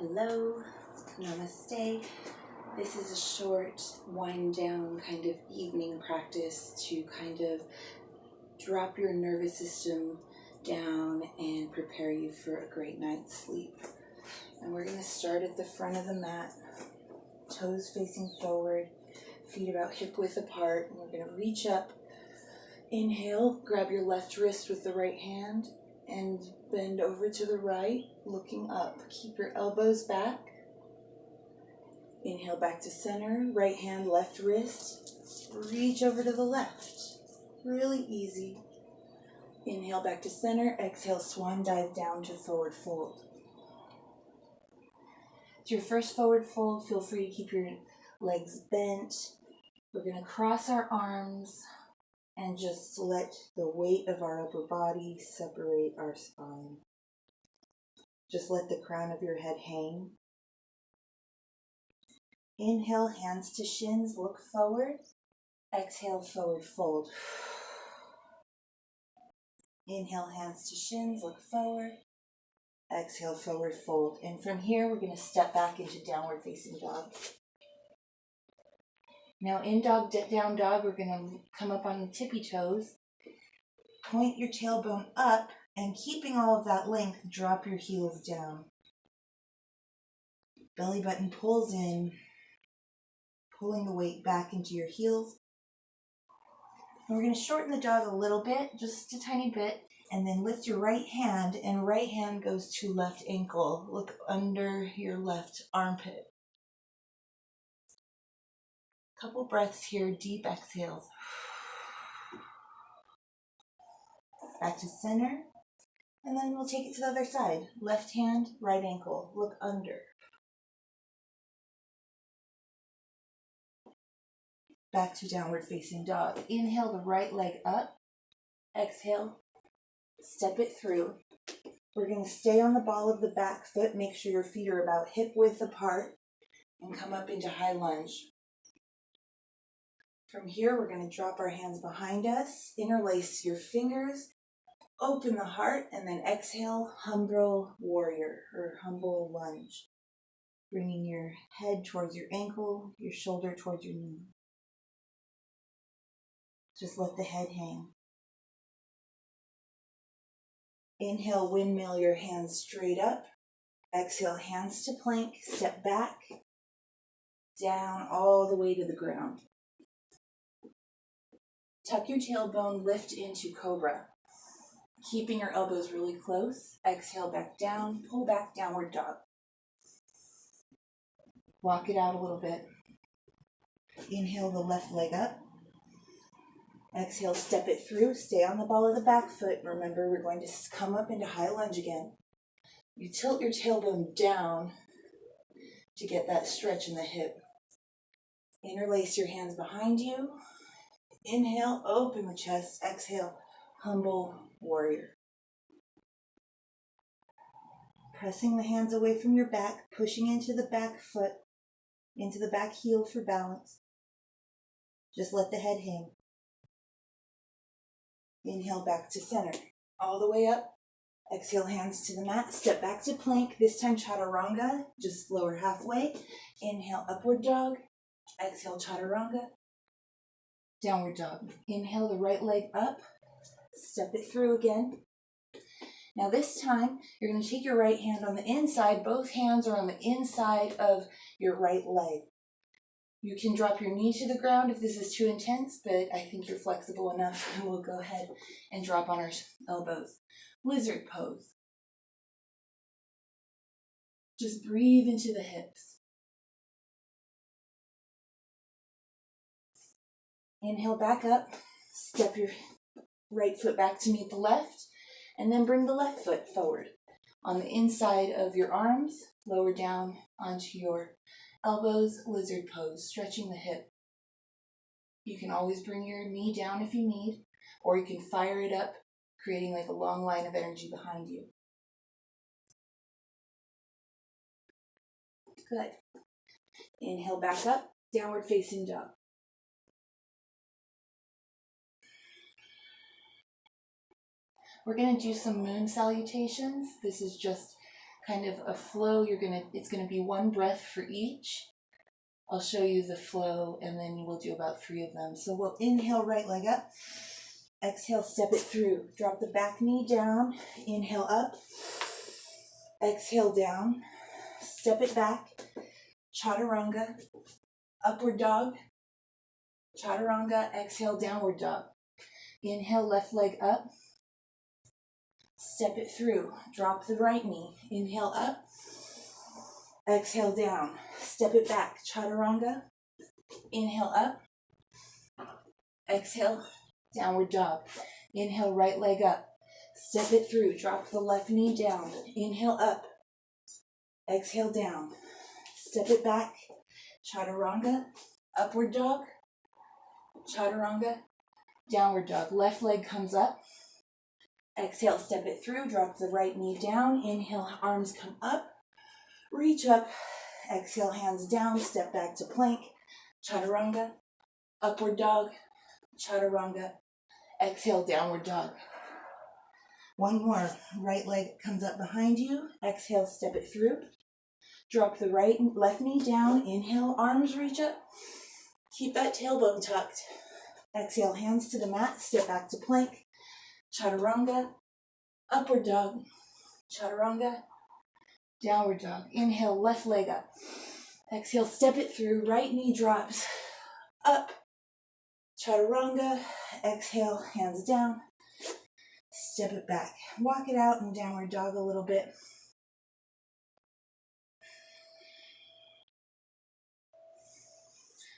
Hello, namaste. This is a short wind down kind of evening practice to kind of drop your nervous system down and prepare you for a great night's sleep. And we're going to start at the front of the mat, toes facing forward, feet about hip width apart. And we're going to reach up. Inhale, grab your left wrist with the right hand and bend over to the right, looking up. Keep your elbows back. Inhale back to center, right hand, left wrist. Reach over to the left. Really easy. Inhale back to center, exhale, swan dive down to forward fold. To your first forward fold, feel free to keep your legs bent. We're going to cross our arms and just let the weight of our upper body separate our spine. Just let the crown of your head hang. Inhale, hands to shins, look forward. Exhale, forward fold. Inhale, hands to shins, look forward. Exhale, forward fold. And from here, we're going to step back into downward facing dog. Now in down dog, we're going to come up on the tippy toes. Point your tailbone up, and keeping all of that length, drop your heels down. Belly button pulls in, pulling the weight back into your heels. And we're going to shorten the dog a little bit, just a tiny bit, and then lift your right hand, and right hand goes to left ankle. Look under your left armpit. Couple breaths here, deep exhales. Back to center, and then we'll take it to the other side. Left hand, right ankle, look under. Back to downward facing dog. Inhale the right leg up. Exhale, step it through. We're going to stay on the ball of the back foot. Make sure your feet are about hip width apart and come up into high lunge. From here, we're going to drop our hands behind us, interlace your fingers, open the heart, and then exhale, humble warrior or humble lunge. Bringing your head towards your ankle, your shoulder towards your knee. Just let the head hang. Inhale, windmill your hands straight up. Exhale, hands to plank, step back, down all the way to the ground. Tuck your tailbone, lift into cobra. Keeping your elbows really close. Exhale, back down, pull back, downward dog. Walk it out a little bit. Inhale the left leg up. Exhale, step it through. Stay on the ball of the back foot. Remember, we're going to come up into high lunge again. You tilt your tailbone down to get that stretch in the hip. Interlace your hands behind you. Inhale, open the chest. Exhale, humble warrior. Pressing the hands away from your back, pushing into the back foot, into the back heel for balance. Just let the head hang. Inhale back to center. All the way up. Exhale, hands to the mat. Step back to plank. This time chaturanga, just lower halfway. Inhale, upward dog. Exhale, chaturanga. Downward dog. Inhale the right leg up. Step it through again. Now this time, you're going to take your right hand on the inside. Both hands are on the inside of your right leg. You can drop your knee to the ground if this is too intense, but I think you're flexible enough, and we'll go ahead and drop on our elbows. Lizard pose. Just breathe into the hips. Inhale back up. Step your right foot back to meet the left, and then bring the left foot forward. On the inside of your arms, lower down onto your elbows, lizard pose, stretching the hip. You can always bring your knee down if you need, or you can fire it up, creating like a long line of energy behind you. Good. Inhale back up, downward facing dog. We're going to do some moon salutations. This is just kind of a flow. It's gonna be one breath for each. I'll show you the flow, and then we'll do about 3 of them. So we'll inhale, right leg up. Exhale, step it through. Drop the back knee down. Inhale up. Exhale down. Step it back. Chaturanga. Upward dog. Chaturanga. Exhale, downward dog. Inhale, left leg up. Step it through. Drop the right knee. Inhale up. Exhale down. Step it back. Chaturanga. Inhale up. Exhale, downward dog. Inhale, right leg up. Step it through. Drop the left knee down. Inhale up. Exhale down. Step it back. Chaturanga. Upward dog. Chaturanga. Downward dog. Left leg comes up. Exhale, step it through. Drop the right knee down. Inhale, arms come up. Reach up. Exhale, hands down. Step back to plank. Chaturanga. Upward dog. Chaturanga. Exhale, downward dog. One more. Right leg comes up behind you. Exhale, step it through. Drop the right and left knee down. Inhale, arms reach up. Keep that tailbone tucked. Exhale, hands to the mat. Step back to plank. Chaturanga. Upward dog. Chaturanga. Downward dog. Inhale, left leg up. Exhale, step it through. Right knee drops. Up. Chaturanga. Exhale, hands down. Step it back. Walk it out in downward dog a little bit.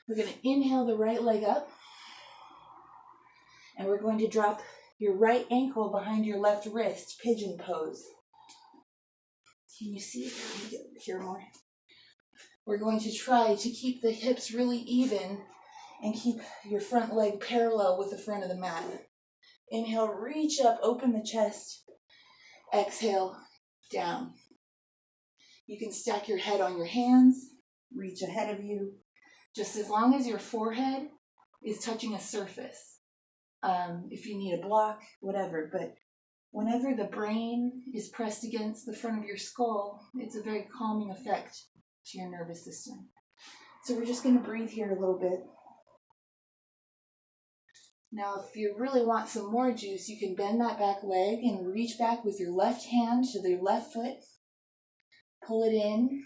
We're going to inhale the right leg up. And we're going to drop your right ankle behind your left wrist. Pigeon pose. Can you see? Let me get here more. We're going to try to keep the hips really even and keep your front leg parallel with the front of the mat. Inhale, reach up, open the chest. Exhale, down. You can stack your head on your hands, reach ahead of you, just as long as your forehead is touching a surface. If you need a block, whatever, but whenever the brain is pressed against the front of your skull, it's a very calming effect to your nervous system. So we're just going to breathe here a little bit. Now, if you really want some more juice, you can bend that back leg and reach back with your left hand to the left foot. Pull it in,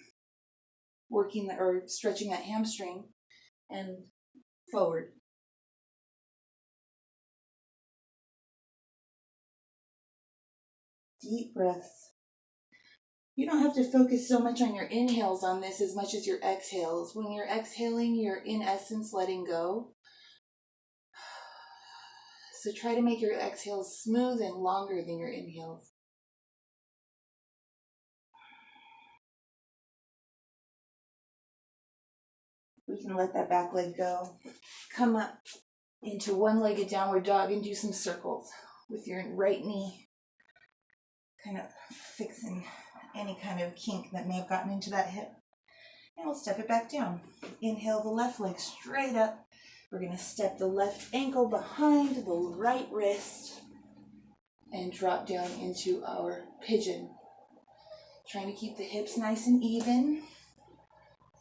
or stretching that hamstring, and forward. Deep breaths. You don't have to focus so much on your inhales on this as much as your exhales. When you're exhaling, you're in essence letting go. So try to make your exhales smooth and longer than your inhales. We can let that back leg go. Come up into one-legged downward dog and do some circles with your right knee, kind of fixing any kind of kink that may have gotten into that hip. And we'll step it back down. Inhale the left leg straight up. We're going to step the left ankle behind the right wrist and drop down into our pigeon. Trying to keep the hips nice and even.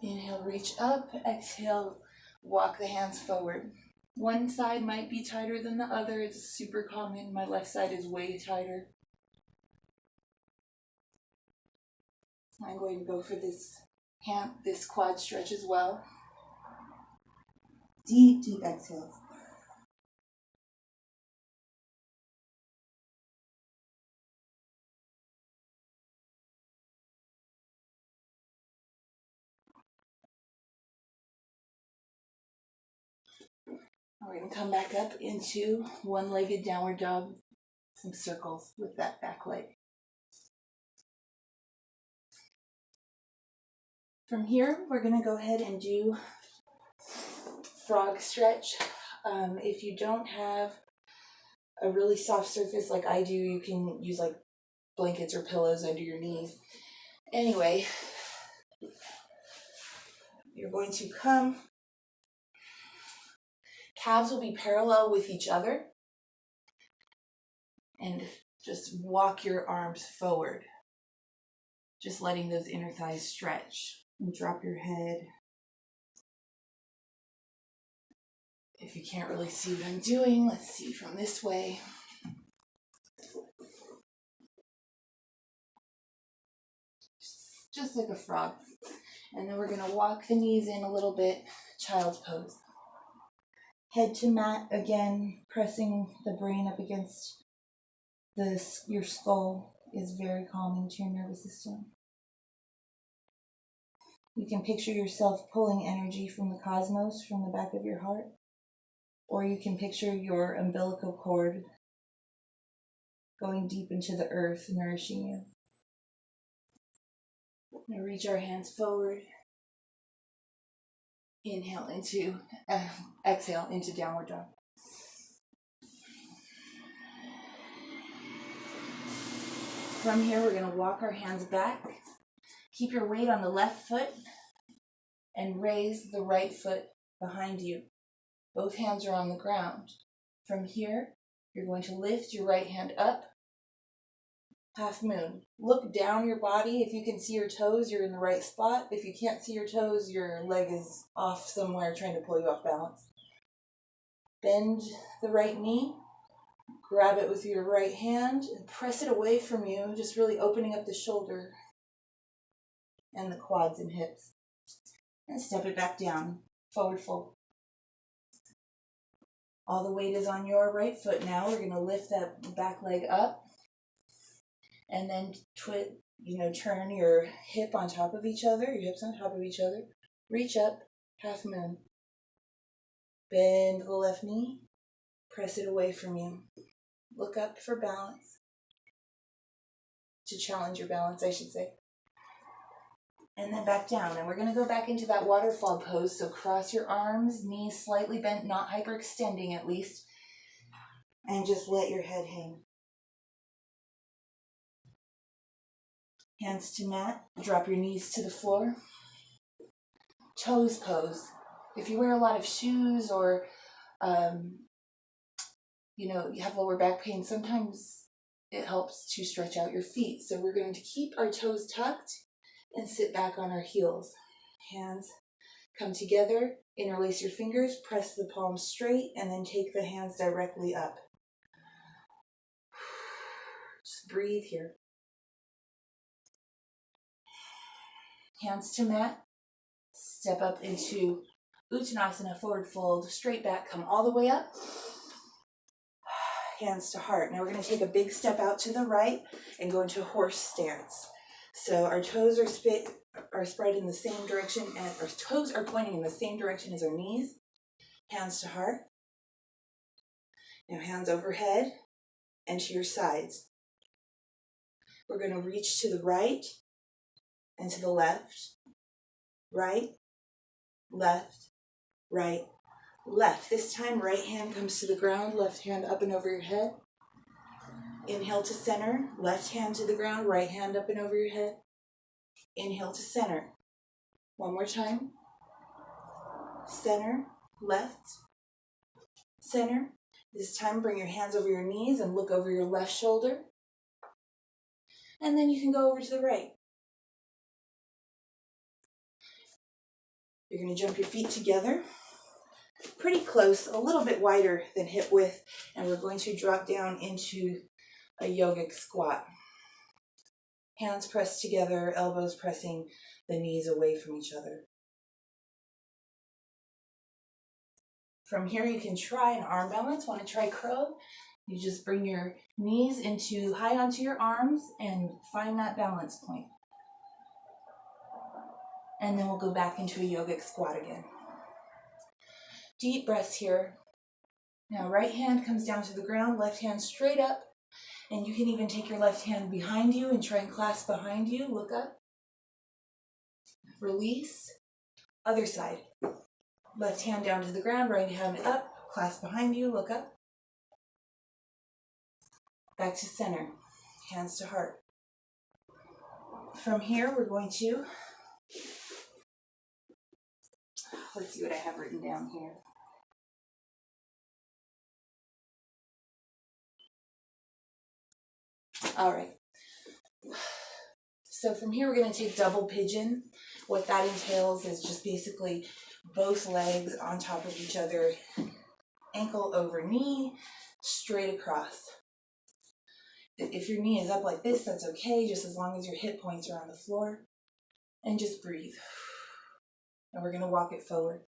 Inhale, reach up. Exhale, walk the hands forward. One side might be tighter than the other. It's super common. My left side is way tighter. I'm going to go for this quad stretch as well. Deep, deep exhales. We're going to come back up into one-legged downward dog, some circles with that back leg. From here, we're going to go ahead and do frog stretch. If you don't have a really soft surface like I do, you can use like blankets or pillows under your knees. Anyway, you're going to come. Calves will be parallel with each other. And just walk your arms forward. Just letting those inner thighs stretch. And drop your head. If you can't really see what I'm doing, let's see from this way. Just like a frog. And then we're gonna walk the knees in a little bit, child's pose. Head to mat again, pressing the brain up against your skull is very calming to your nervous system. You can picture yourself pulling energy from the cosmos from the back of your heart, or you can picture your umbilical cord going deep into the earth, nourishing you. Now reach our hands forward. Exhale into downward dog. From here, we're going to walk our hands back. Keep your weight on the left foot and raise the right foot behind you. Both hands are on the ground. From here, you're going to lift your right hand up. Half moon. Look down your body. If you can see your toes, you're in the right spot. If you can't see your toes, your leg is off somewhere trying to pull you off balance. Bend the right knee. Grab it with your right hand and press it away from you, just really opening up the shoulder and the quads and hips. And step it back down, forward fold. All the weight is on your right foot now. We're going to lift that back leg up and then turn your hip on top of each other, your hips on top of each other. Reach up, half moon. Bend the left knee, press it away from you. Look up for balance. To challenge your balance, I should say. And then back down. And we're going to go back into that waterfall pose. So cross your arms, knees slightly bent, not hyperextending at least. And just let your head hang. Hands to mat. Drop your knees to the floor. Toes pose. If you wear a lot of shoes or, you have lower back pain, sometimes it helps to stretch out your feet. So we're going to keep our toes tucked and sit back on our heels. Hands come together, interlace your fingers, press the palms straight, and then take the hands directly up. Just breathe here. Hands to mat. Step up into Uttanasana, forward fold, straight back, come all the way up. Hands to heart. Now we're going to take a big step out to the right and go into horse stance. So our toes are spread in the same direction, and our toes are pointing in the same direction as our knees. Hands to heart. Now hands overhead and to your sides. We're going to reach to the right and to the left. Right, left, right, left. This time, right hand comes to the ground, left hand up and over your head. Inhale to center, left hand to the ground, right hand up and over your head. Inhale to center. One more time. Center, left, center. This time, bring your hands over your knees and look over your left shoulder. And then you can go over to the right. You're going to jump your feet together, pretty close, a little bit wider than hip width, and we're going to drop down into a yogic squat. Hands pressed together, elbows pressing the knees away from each other. From here, you can try an arm balance. Want to try crow? You just bring your knees high onto your arms and find that balance point. And then we'll go back into a yogic squat again. Deep breaths here. Now right hand comes down to the ground, left hand straight up. And you can even take your left hand behind you and try and clasp behind you. Look up. Release. Other side. Left hand down to the ground, right hand up. Clasp behind you. Look up. Back to center. Hands to heart. From here, we're going to... Let's see what I have written down here. All right. So from here, we're going to take double pigeon. What that entails is just basically both legs on top of each other, ankle over knee, straight across. If your knee is up like this, that's okay, just as long as your hip points are on the floor. And just breathe. And we're going to walk it forward.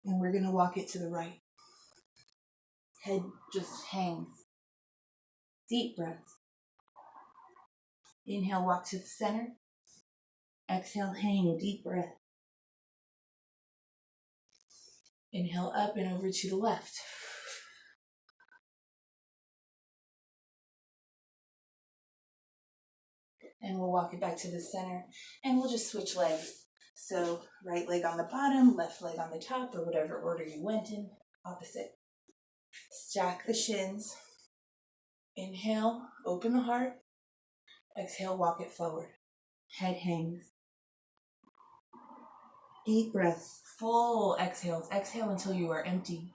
And we're going to walk it to the right. Head just hangs. Deep breath. Inhale, walk to the center. Exhale, hang, deep breath. Inhale up and over to the left. And we'll walk it back to the center. And we'll just switch legs. So right leg on the bottom, left leg on the top, or whatever order you went in. Opposite. Stack the shins. Inhale, open the heart. Exhale, walk it forward. Head hangs. Deep breaths. Full exhales. Exhale until you are empty.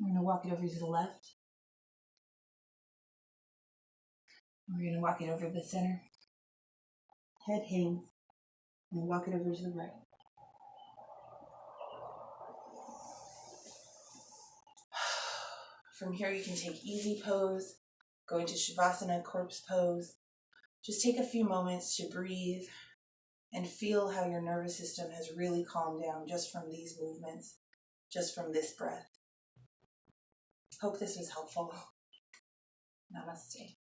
I'm going to walk it over to the left. We're going to walk it over to the center. Head hangs. And walk it over to the right. From here, you can take easy pose, go into Shavasana, corpse pose. Just take a few moments to breathe and feel how your nervous system has really calmed down just from these movements, just from this breath. Hope this was helpful. Namaste.